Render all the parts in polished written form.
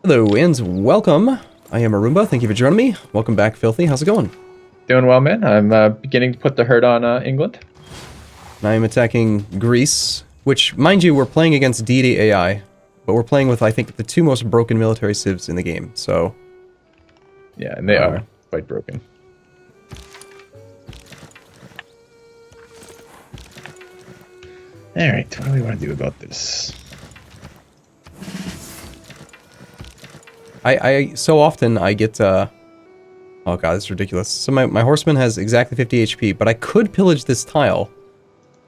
Hello and welcome. I am Arumba. Thank you for joining me. Welcome back, Filthy. How's it going? Doing well, man. I'm beginning to put the hurt on England. I am attacking Greece, which, mind you, we're playing against Deity AI, but we're playing with, I think, the two most broken military civs in the game, so... Yeah, and they are quite broken. Alright, what do we want to do about this? So often I get, oh god, this is ridiculous. So my horseman has exactly 50 HP, but I could pillage this tile,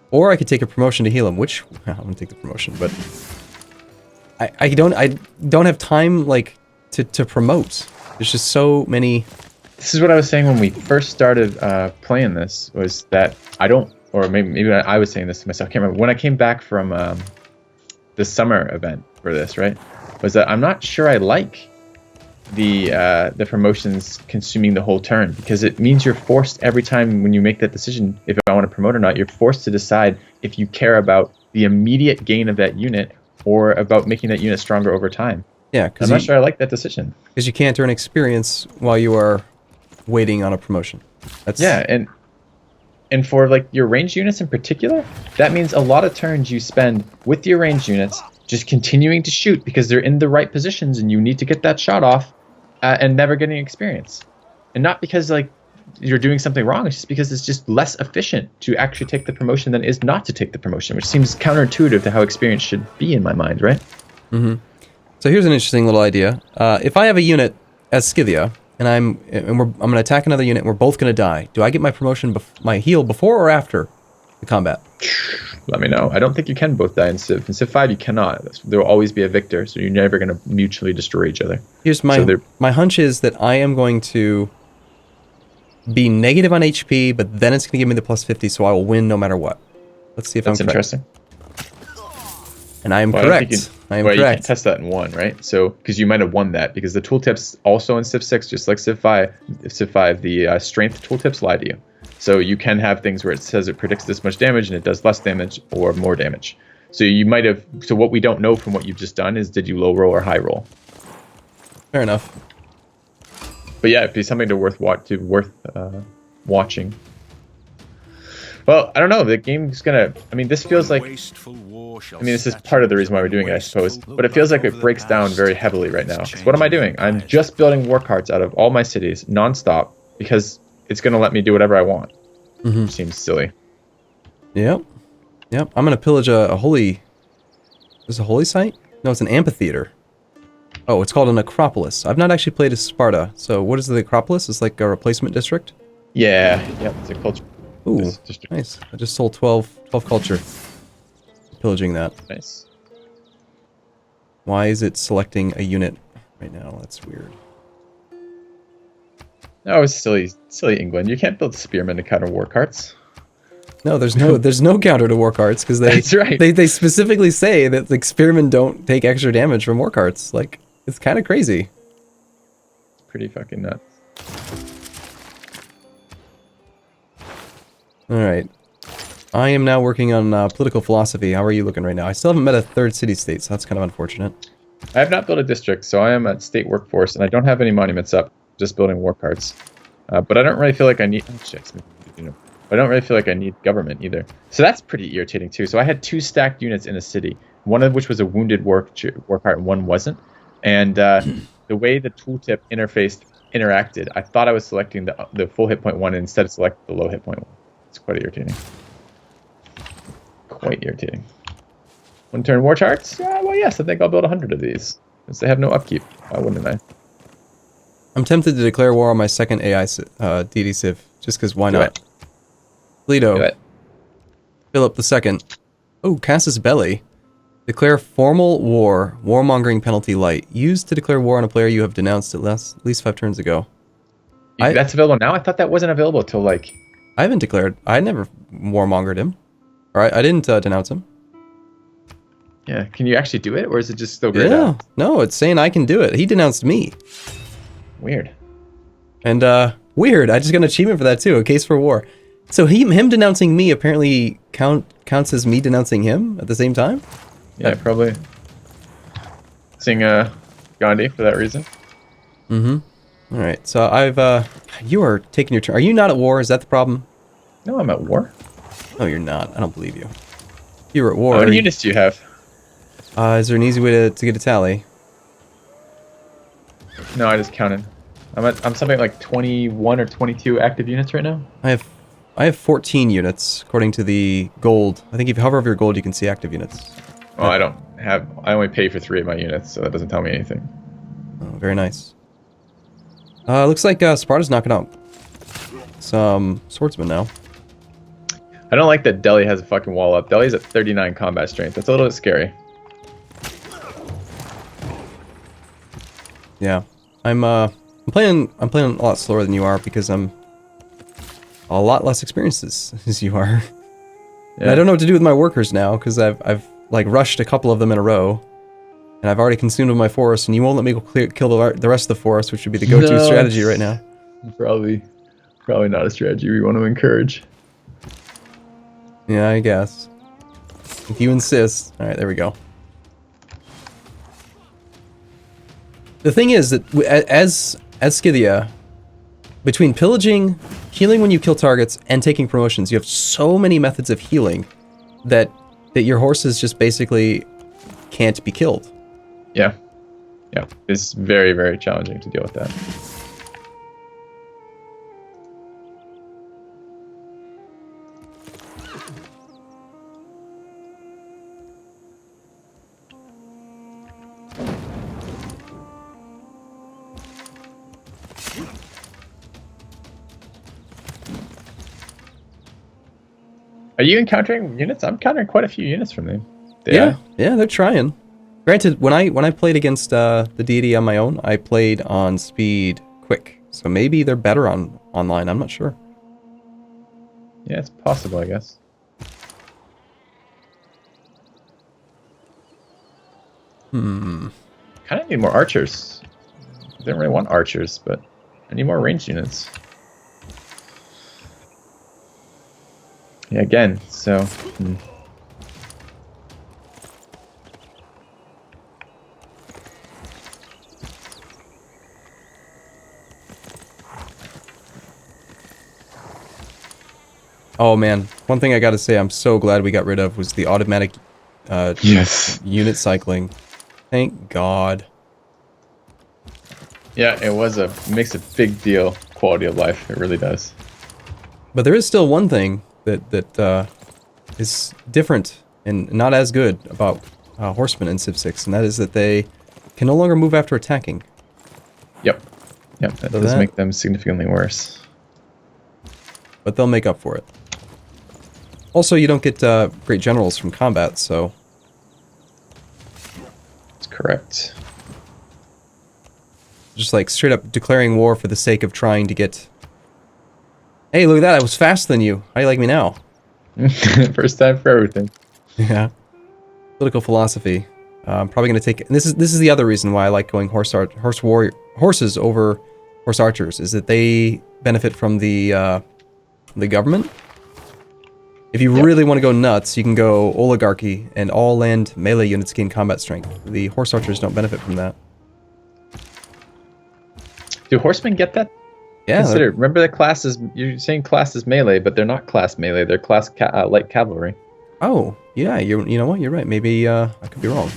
or I could take a promotion to heal him, which, I'm gonna take the promotion, but... I don't have time, like, to promote. There's just so many... This is what I was saying when we first started playing this, was that I don't, or maybe I was saying this to myself, I can't remember. When I came back from the summer event for this, right, was that I'm not sure I like the promotions consuming the whole turn, because it means you're forced every time when you make that decision, if I want to promote or not, you're forced to decide if you care about the immediate gain of that unit or about making that unit stronger over time. Yeah, I'm not sure I like that decision. Because you can't earn experience while you are waiting on a promotion. That's... Yeah, and for like your ranged units in particular, that means a lot of turns you spend with your ranged units just continuing to shoot because they're in the right positions and you need to get that shot off and never getting experience. And not because like you're doing something wrong, it's just because it's just less efficient to actually take the promotion than it is not to take the promotion, which seems counterintuitive to how experience should be in my mind, right? Mm-hmm. So here's an interesting little idea. If I have a unit as Scythia, and I'm going to attack another unit and we're both going to die, do I get my promotion, my heal before or after the combat? Let me know. I don't think you can both die in Civ. In Civ 5, you cannot. There will always be a victor, so you're never going to mutually destroy each other. Here's my hunch is that I am going to be negative on HP, but then it's going to give me the plus 50, so I will win no matter what. Let's see if I'm correct. That's interesting. And I am correct. I am correct. You can't test that in 1, right? So, because you might have won that, because the tooltips also in Civ 6, just like Civ 5, the strength tooltips lie to you. So you can have things where it says it predicts this much damage and it does less damage or more damage. So you might have. So what we don't know from what you've just done is, did you low roll or high roll? Fair enough. But yeah, it'd be something worth watching. Well, I don't know. The game's gonna. I mean, this feels like. This is part of the reason why we're doing it, I suppose. But it feels like it breaks down very heavily right now. So what am I doing? I'm just building war cards out of all my cities nonstop because it's gonna let me do whatever I want. Mm-hmm. Seems silly. Yep. I'm gonna pillage a holy. Is it a holy site? No, it's an amphitheater. Oh, it's called an Acropolis. I've not actually played as Sparta. So what is the Acropolis? It's like a replacement district? Yeah, it's a culture. Ooh, nice. I just sold 12 culture. Pillaging that. Nice. Why is it selecting a unit right now? That's weird. No, it's silly England. You can't build spearmen to counter war carts. No, there's no counter to war carts because That's right. They specifically say that like spearmen don't take extra damage from war carts. Like, it's kind of crazy. It's pretty fucking nuts. All right. I am now working on political philosophy. How are you looking right now? I still haven't met a third city-state, so that's kind of unfortunate. I have not built a district, so I am at state workforce, and I don't have any monuments up, just building war cards. But I don't really feel like I need... I don't really feel like I need government either. So that's pretty irritating, too. So I had 2 stacked units in a city, one of which was a wounded war cart, and one wasn't. And the way the tooltip interacted, I thought I was selecting the full hit point one, and instead selected the low hit point one. It's quite irritating. Quite irritating. 1 turn war charts? Well, yes, I think I'll build 100 of these. Since they have no upkeep. Why wouldn't I? I'm tempted to declare war on my second AI Deity Civ, just because why not? Leto. Philip II. Oh, Casus Belli. Declare formal war. Warmongering penalty light. Used to declare war on a player you have denounced at least 5 turns ago. That's available now? I thought that wasn't available until like... I haven't declared. I never warmongered him. Or I didn't denounce him. Yeah, can you actually do it, or is it just still grayed out? No, it's saying I can do it. He denounced me. Weird. And weird. I just got an achievement for that too. A case for war. So him denouncing me apparently counts as me denouncing him at the same time? Yeah, probably. Seeing got Gandhi for that reason. Mm-hmm. All right. So you are taking your turn. Are you not at war? Is that the problem? No, I'm at war. No, you're not. I don't believe you. You were at war. How many units do you have? Is there an easy way to get a tally? No, I just counted. I'm something like 21 or 22 active units right now. I have 14 units according to the gold. I think if you hover over your gold, you can see active units. Oh, I don't have. I only pay for 3 of my units, so that doesn't tell me anything. Oh, very nice. Looks like Sparta's knocking out some swordsmen now. I don't like that Delhi has a fucking wall up. Delhi's at 39 combat strength. That's a little bit scary. Yeah, I'm playing a lot slower than you are because I'm a lot less experienced as you are. Yeah. And I don't know what to do with my workers now because I've like rushed a couple of them in a row, and I've already consumed my forest, and you won't let me go kill the rest of the forest, which would be the go-to strategy right now. Probably not a strategy we want to encourage. Yeah, I guess. If you insist. All right, there we go. The thing is that as Scythia, between pillaging, healing when you kill targets, and taking promotions, you have so many methods of healing that your horses just basically can't be killed. Yeah. Yeah. It's very, very challenging to deal with that. Are you encountering units? I'm encountering quite a few units from them. Yeah, they're trying. Granted, when I played against the Deity on my own, I played on speed quick, so maybe they're better online. I'm not sure. Yeah, it's possible, I guess. Kind of need more archers. I didn't really want archers, but I need more ranged units. Yeah, again, so... Oh man, one thing I gotta say I'm so glad we got rid of was the automatic unit cycling. Thank God. Yeah, it makes a big deal, quality of life, it really does. But there is still one thing that is different and not as good about horsemen in Civ 6, and that is that they can no longer move after attacking. Yep, that does make them significantly worse. But they'll make up for it. Also, you don't get great generals from combat, so... That's correct. Just like straight up declaring war for the sake of trying to get... Hey, look at that, I was faster than you. How do you like me now? First time for everything. Yeah. Political philosophy. I'm probably going to take... And this is the other reason why I like going horses over horse archers, is that they benefit from the government. If you really want to go nuts, you can go oligarchy, and all land melee units gain combat strength. The horse archers don't benefit from that. Do horsemen get that? Yeah. Remember the classes, you're saying classes melee, but they're not class melee, they're class light cavalry. Oh, yeah, you know what, you're right. Maybe I could be wrong.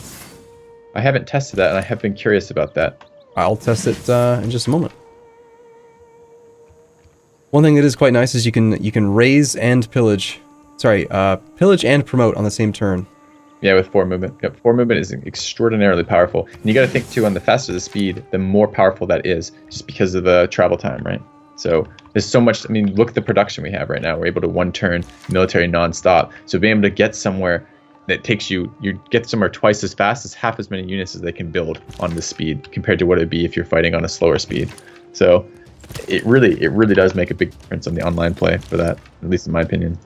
I haven't tested that, and I have been curious about that. I'll test it in just a moment. One thing that is quite nice is you can raise and pillage. Sorry, pillage and promote on the same turn. Yeah, with 4 movement. Yep, 4 movement is extraordinarily powerful. And you got to think, too, on the faster the speed, the more powerful that is, just because of the travel time, right? So there's so much... I mean, look at the production we have right now. We're able to one-turn military non-stop. So being able to get somewhere that takes you get somewhere twice as fast as half as many units as they can build on this speed compared to what it'd be if you're fighting on a slower speed. So it really does make a big difference on the online play for that, at least in my opinion.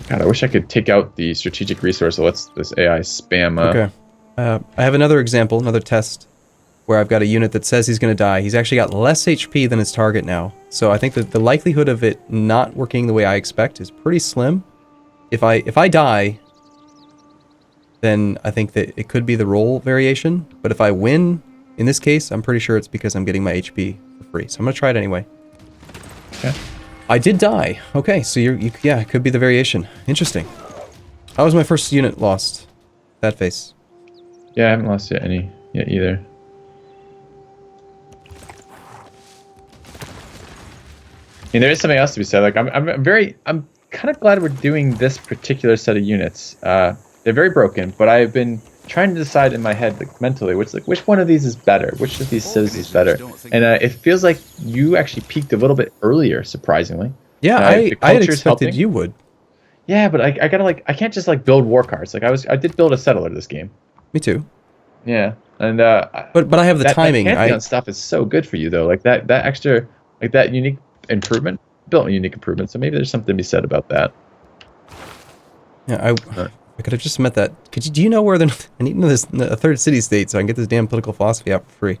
God, I wish I could take out the strategic resource that lets this AI spam. Okay. I have another example, another test, where I've got a unit that says he's going to die. He's actually got less HP than his target now. So I think that the likelihood of it not working the way I expect is pretty slim. If I die, then I think that it could be the roll variation. But if I win, in this case, I'm pretty sure it's because I'm getting my HP for free. So I'm gonna try it anyway. Okay. I did die. Okay, so yeah, it could be the variation. Interesting. How was my first unit lost? That face. Yeah, I haven't lost any yet either. I mean, there is something else to be said. Like, I'm kind of glad we're doing this particular set of units. They're very broken, but I've been trying to decide in my head, like mentally, which one of these is better, which of these cities is better, and it feels like you actually peaked a little bit earlier, surprisingly. Yeah, I had expected you would. Yeah, but I gotta I can't just build war cards. I did build a settler this game. Me too. Yeah, and but I have the timing. That Pantheon stuff is so good for you though. Like that extra, that unique improvement, built a unique improvement. So maybe there's something to be said about that. Yeah, I could have just met that. Do you know where I need to know this a third city state so I can get this damn political philosophy out for free?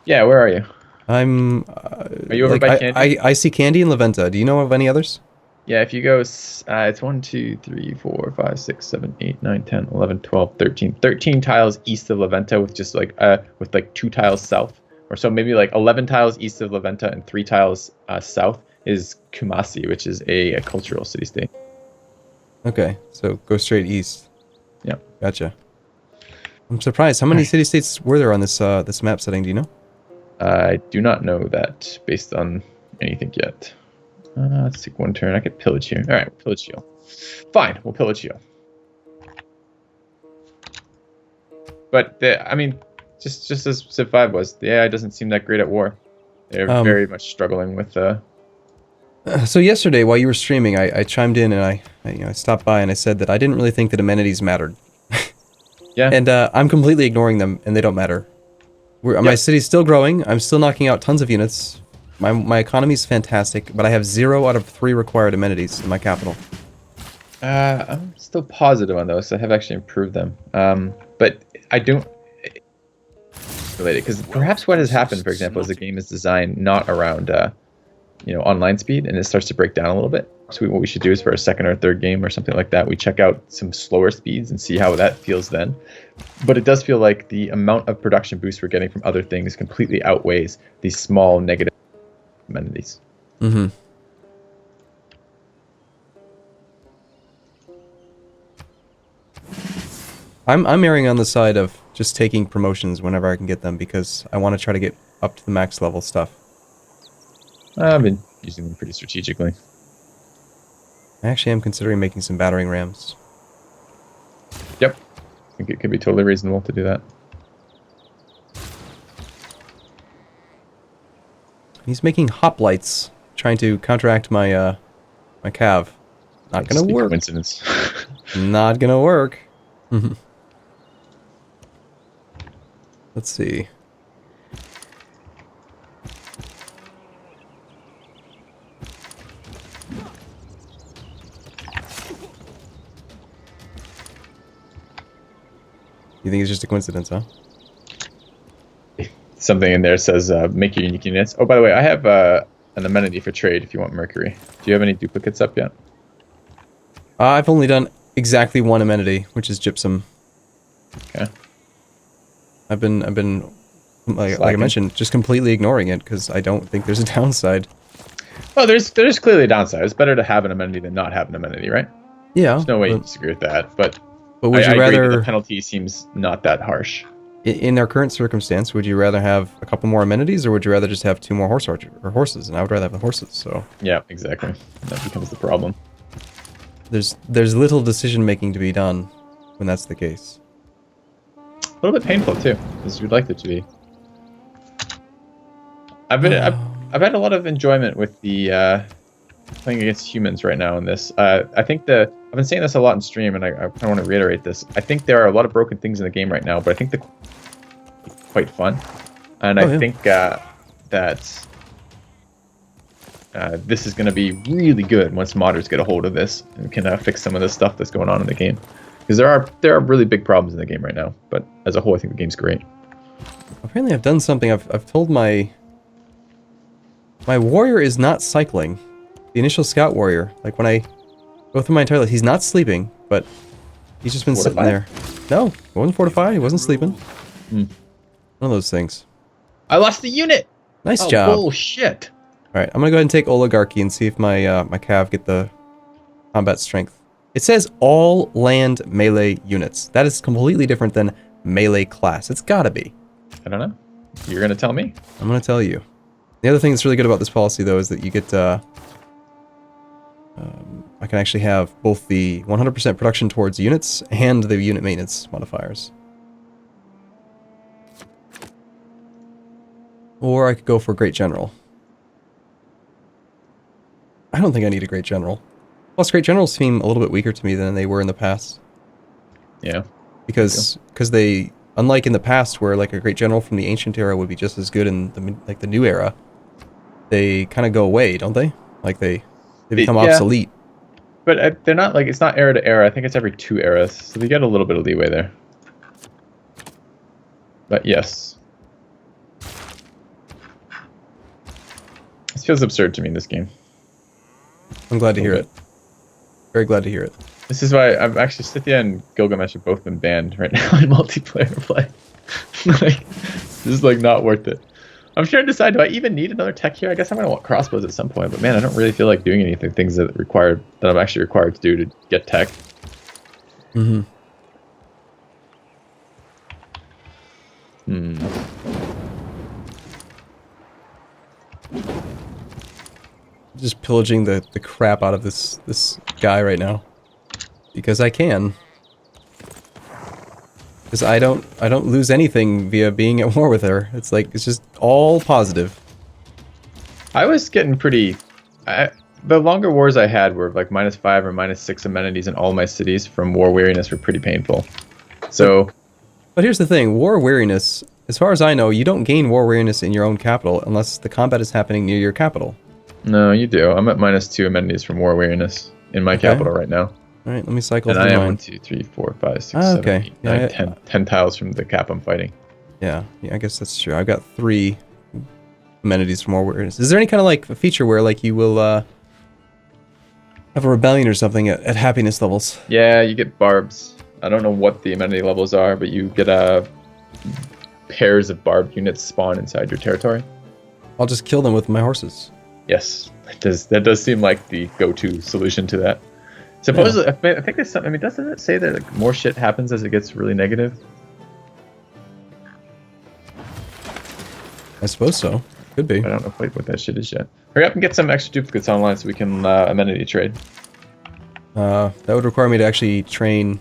Yeah, where are you? I'm. Are you over by Candy? I see Candy and Laventa. Do you know of any others? Yeah, if you go, it's 1, 2, 3, 4, 5, 6, 7, 8, 9, 10, 11, 12, 13. 13 tiles east of Laventa with just with 2 tiles south. Or so maybe 11 tiles east of Laventa and 3 tiles south is Kumasi, which is a cultural city-state. Okay, so go straight east. Yeah. Gotcha. I'm surprised. How many city-states were there on this this map setting, do you know? I do not know that based on anything yet. Let's take one turn. I could pillage here. All right, we'll pillage heal. Fine, we'll pillage heal. But just as Civ 5 was, the AI doesn't seem that great at war. They're very much struggling with. So yesterday, while you were streaming, I chimed in and I stopped by and I said that I didn't really think that amenities mattered. Yeah. And I'm completely ignoring them, and they don't matter. My city's still growing. I'm still knocking out tons of units. My economy's fantastic, but I have 0 out of 3 required amenities in my capital. I'm still positive on those. I have actually improved them. But I don't relate it because perhaps what has happened, for example, is the game is designed not around online speed, and it starts to break down a little bit. So what we should do is for a second or third game or something like that, we check out some slower speeds and see how that feels then. But it does feel like the amount of production boost we're getting from other things completely outweighs these small negative amenities. Mm-hmm. I'm erring on the side of just taking promotions whenever I can get them because I want to try to get up to the max level stuff. I've been using them pretty strategically. I actually am considering making some battering rams. Yep. I think it could be totally reasonable to do that. He's making hoplites, trying to counteract my my cav. Not gonna work. Coincidence. Not gonna work. Let's see. You think it's just a coincidence, huh? Something in there says make your unique units. Oh, by the way, I have an amenity for trade if you want Mercury. Do you have any duplicates up yet? I've only done exactly 1 amenity, which is gypsum. Okay. I've been like I mentioned, just completely ignoring it because I don't think there's a downside. Well, there's clearly a downside. It's better to have an amenity than not have an amenity, right? Yeah. There's no way you disagree with that, but would you I rather agree that the penalty seems not that harsh. In our current circumstance, would you rather have a couple more amenities, or would you rather just have 2 more horses? And I would rather have the horses. So yeah, exactly. That becomes the problem. There's little decision making to be done when that's the case. A little bit painful too, because you'd like it to be. I've had a lot of enjoyment with the playing against humans right now in this. I think I've been saying this a lot in stream, and I kind of want to reiterate this. I think there are a lot of broken things in the game right now, but I think quite fun, and I think that this is going to be really good once modders get a hold of this and can fix some of the stuff that's going on in the game. Because there are really big problems in the game right now, but as a whole, I think the game's great. Apparently, I've done something. I've told my My warrior is not cycling. The initial scout warrior. Like when I go through my entire list, he's not sleeping, but he's just been sitting there. No, he wasn't fortified. He wasn't sleeping. One of those things. I lost the unit. Nice job. Bullshit. All right, I'm gonna go ahead and take oligarchy and see if my my cav get the combat strength. It says all land melee units. That is completely different than melee class. It's gotta be. I don't know. You're gonna tell me? I'm gonna tell you. The other thing that's really good about this policy, though, is that you get, I can actually have both the 100% production towards units and the unit maintenance modifiers. Or I could go for a Great General. I don't think I need a Great General. Plus, Great Generals seem a little bit weaker to me than they were in the past. Yeah. Because they, unlike in the past where like a Great General from the Ancient Era would be just as good in the New Era, they kind of go away, don't they? Like they become obsolete. But they're not like, it's not era to era. I think it's every 2 eras, so they get a little bit of leeway there. But yes. This feels absurd to me in this game. I'm glad to hear it. Very glad to hear it. This is why I'm actually Scythia and Gilgamesh have both been banned right now in multiplayer play. Like, this is like not worth it. I'm trying to decide, do I even need another tech here? I guess I'm gonna want crossbows at some point, but man, I don't really feel like doing anything. Things that I'm actually required to do to get tech. Mm-hmm. Just pillaging the crap out of this guy right now. Because I can. Because I don't lose anything via being at war with her. It's like, it's just all positive. I was getting pretty... the longer wars I had were like -5 or -6 amenities in all my cities from war weariness were pretty painful. So... But here's the thing, war weariness, as far as I know, you don't gain war weariness in your own capital unless the combat is happening near your capital. No, you do. I'm at -2 amenities from war weariness in my capital right now. Alright, let me cycle and through I am mine. 1, 2, 3, 4, 5, 6, 7, 8, 9, 10 tiles from the cap I'm fighting. Yeah, I guess that's true. I've got 3 amenities from war weariness. Is there any kind of like a feature where like you will have a rebellion or something at happiness levels? Yeah, you get barbs. I don't know what the amenity levels are, but you get pairs of barbed units spawn inside your territory. I'll just kill them with my horses. Yes, that does seem like the go-to solution to that. Supposedly, yeah. I think there's something. I mean, doesn't it say that like, more shit happens as it gets really negative? I suppose so. Could be. I don't know quite what that shit is yet. Hurry up and get some extra duplicates online so we can amenity trade. That would require me to actually train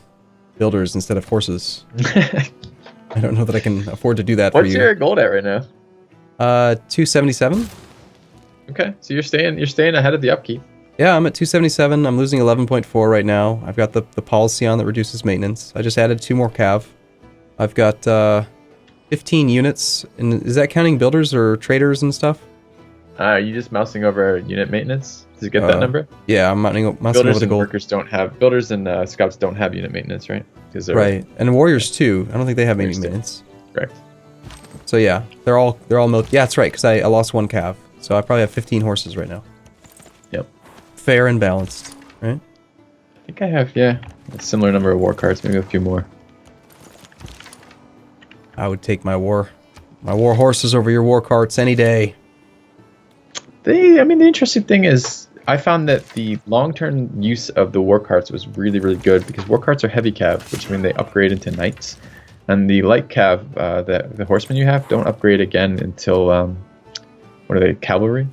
builders instead of horses. I don't know that I can afford to do that for you. What's your gold at right now? 277. Okay, so you're staying ahead of the upkeep. Yeah, I'm at 277. I'm losing 11.4 right now. I've got the policy on that reduces maintenance. I just added 2 more cav. I've got 15 units. And is that counting builders or traders and stuff? Are you just mousing over unit maintenance? Does it get that number? Yeah, I'm mousing over the gold. Builders and scouts don't have unit maintenance, right? Right, and warriors too. I don't think they have any maintenance. Correct. So yeah, they're all milk. Yeah, that's right. Because I lost 1 cav, so I probably have 15 horses right now. Yep. Fair and balanced, right? I think I have a similar number of war cards, maybe a few more. I would take my war horses over your war carts any day. The interesting thing is, I found that the long-term use of the war carts was really, really good because war carts are heavy cav, which means they upgrade into knights, and the light cav, the horsemen you have, don't upgrade again until what are they, cavalry?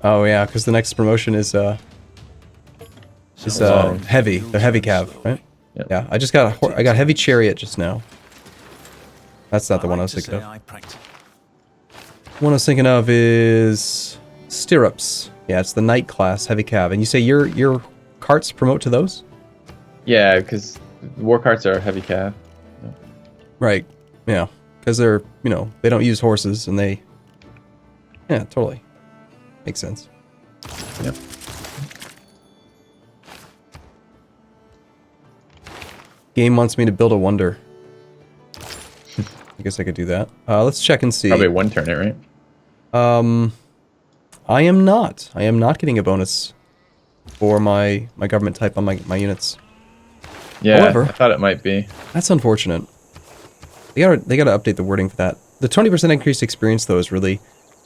Oh yeah, because the next promotion is heavy. They're heavy cav, right? Yep. Yeah, I got heavy chariot just now. That's not the one I was thinking of. The one I was thinking of is stirrups. Yeah, it's the knight class heavy cav. And you say your carts promote to those? Yeah, because war carts are heavy cav. Yeah. Right. Yeah, because they're they don't use horses and they. Yeah, totally. Makes sense. Yep. Game wants me to build a wonder. I guess I could do that. Let's check and see. Probably one turn it, right? I am not. I am not getting a bonus for my government type on my units. Yeah, However, I thought it might be. That's unfortunate. They gotta update the wording for that. The 20% increased experience though is really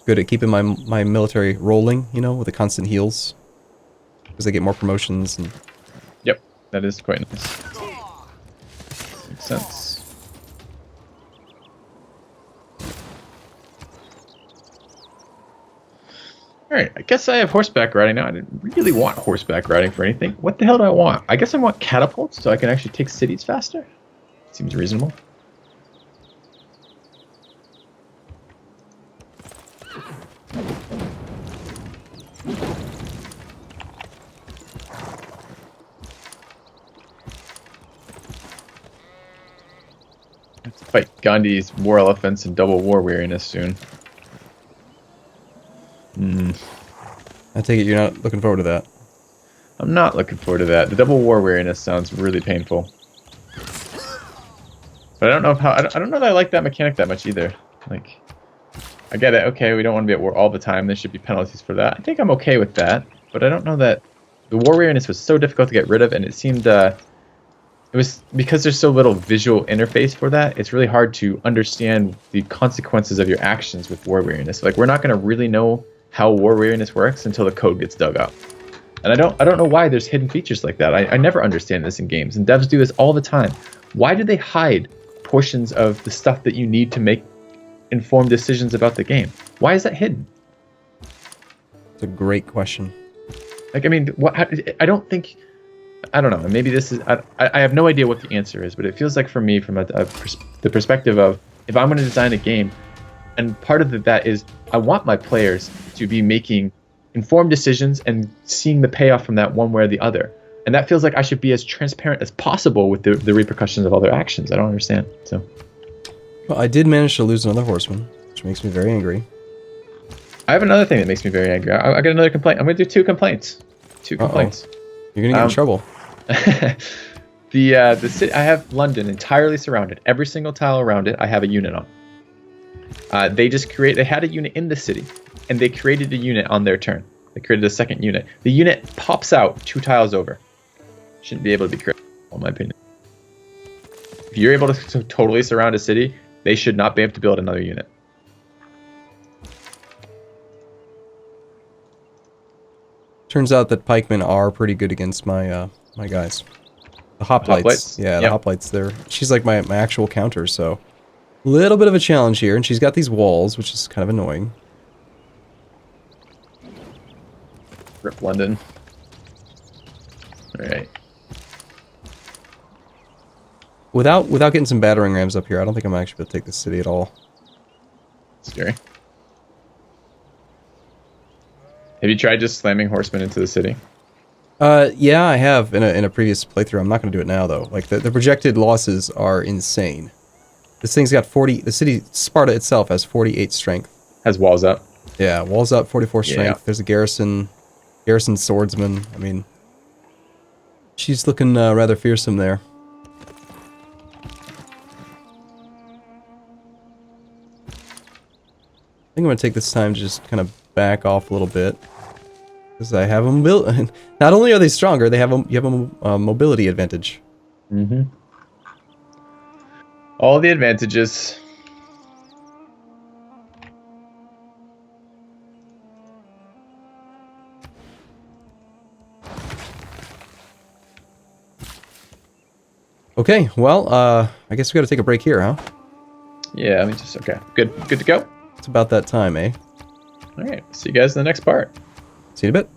good at keeping my military rolling, you know, with the constant heals. Because they get more promotions and Yep, that is quite nice. Makes sense. Alright, I guess I have horseback riding now. I didn't really want horseback riding for anything. What the hell do I want? I guess I want catapults so I can actually take cities faster. Seems reasonable. I have to fight Gandhi's war elephants and double war weariness soon. I take it you're not looking forward to that. I'm not looking forward to that. The double war weariness sounds really painful. But I don't know how. I don't know that I like that mechanic that much either. Like, I get it. Okay, we don't want to be at war all the time. There should be penalties for that. I think I'm okay with that. But I don't know that the war weariness was so difficult to get rid of, and it seemed it was because there's so little visual interface for that. It's really hard to understand the consequences of your actions with war weariness. Like, we're not going to really know how war weariness works until the code gets dug up. And I don't know why there's hidden features like that. I never understand this in games, and devs do this all the time. Why do they hide portions of the stuff that you need to make informed decisions about the game? Why is that hidden? It's a great question. Like, I mean, I don't think... I don't know. Maybe this is... I have no idea what the answer is, but it feels like for me, from the perspective of, if I'm going to design a game, and part of that is I want my players to be making informed decisions and seeing the payoff from that one way or the other. And that feels like I should be as transparent as possible with the repercussions of other actions. I don't understand. So, Well, I did manage to lose another horseman, which makes me very angry. I have another thing that makes me very angry. I got another complaint. I'm going to do two complaints. Two complaints. You're going to get in trouble. The city, I have London entirely surrounded. Every single tile around it, I have a unit on. They had a unit in the city, and they created a unit on their turn. They created a second unit. The unit pops out 2 tiles over. Shouldn't be able to be created, in my opinion. If you're able to totally surround a city, they should not be able to build another unit. Turns out that pikemen are pretty good against my my guys. The hoplites. Yeah, the hoplites. She's like my actual counter, so a little bit of a challenge here, and she's got these walls, which is kind of annoying. Rip London. Alright. Without getting some battering rams up here, I don't think I'm actually going to take this city at all. Scary. Have you tried just slamming horsemen into the city? Yeah, I have in a previous playthrough. I'm not going to do it now, though. Like, the projected losses are insane. This thing's got 40... The city, Sparta itself, has 48 strength. Has walls up. Yeah, walls up, 44 strength. Yeah. There's a garrison swordsman. I mean, she's looking rather fearsome there. I think I'm going to take this time to just kind of back off a little bit. Because I have them built. Not only are they stronger, you have a mobility advantage. Mm-hmm. All the advantages. Okay, well, I guess we got to take a break here, huh? Yeah, let me just... Okay, good to go? It's about that time, eh? Alright, see you guys in the next part. See you in a bit.